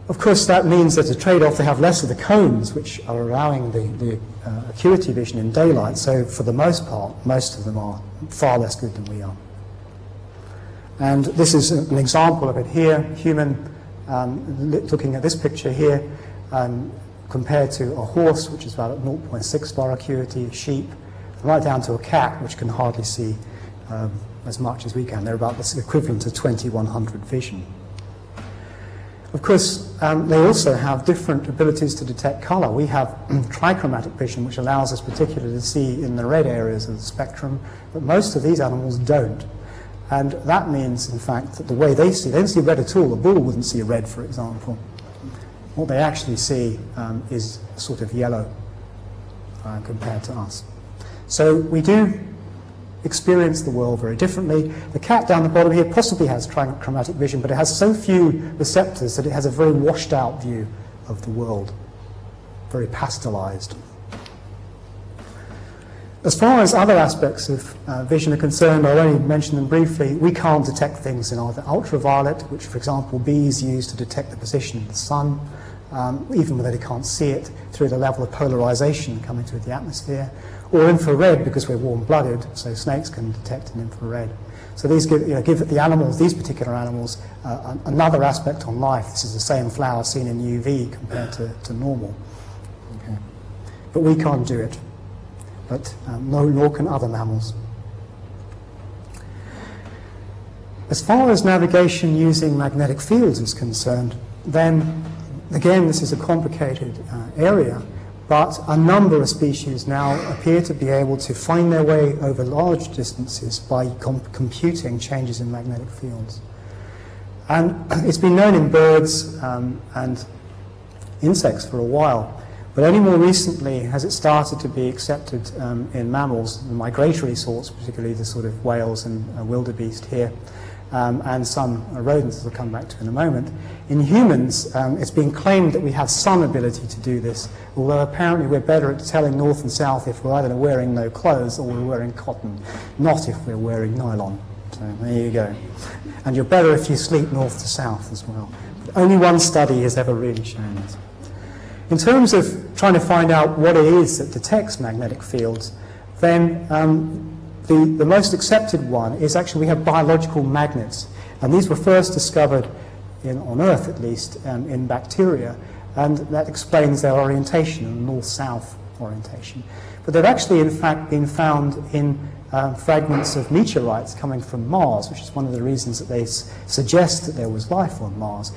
Of course, that means that as a trade-off, they have less of the cones, which are allowing the acuity vision in daylight. So for the most part, most of them are far less good than we are. And this is an example of it here, human, looking at this picture here, compared to a horse, which is about 0.6 bar acuity, sheep, right down to a cat, which can hardly see as much as we can. They're about the equivalent to 2100 vision. Of course, they also have different abilities to detect color. We have trichromatic vision, which allows us particularly to see in the red areas of the spectrum, but most of these animals don't. And that means, in fact, that the way they don't see red at all. A bull wouldn't see red, for example. What they actually see is sort of yellow compared to us. So we do experience the world very differently. The cat down the bottom here possibly has trichromatic vision, but it has so few receptors that it has a very washed out view of the world, very pastelized. As far as other aspects of vision are concerned, I'll only mention them briefly. We can't detect things in either ultraviolet, which for example bees use to detect the position of the sun, even though they can't see it through the level of polarization coming through the atmosphere, or infrared, because we're warm-blooded, so snakes can detect in infrared. So these give the animals, these particular animals, another aspect on life. This is the same flower seen in UV compared to normal. Okay. But we can't do it. But nor can other mammals. As far as navigation using magnetic fields is concerned, then again this is a complicated area. But a number of species now appear to be able to find their way over large distances by computing changes in magnetic fields. And it's been known in birds and insects for a while, but only more recently has it started to be accepted in mammals, the migratory sorts, particularly the sort of whales and wildebeest here, and some rodents, as I'll come back to in a moment. In humans, it's been claimed that we have some ability to do this, although apparently we're better at telling north and south if we're either wearing no clothes or we're wearing cotton, not if we're wearing nylon. So there you go. And you're better if you sleep north to south as well. But only one study has ever really shown it. In terms of trying to find out what it is that detects magnetic fields, then the most accepted one is actually we have biological magnets. And these were first discovered, on Earth at least, in bacteria. And that explains their orientation, a north-south orientation. But they've actually, in fact, been found in fragments of meteorites coming from Mars, which is one of the reasons that they suggest that there was life on Mars.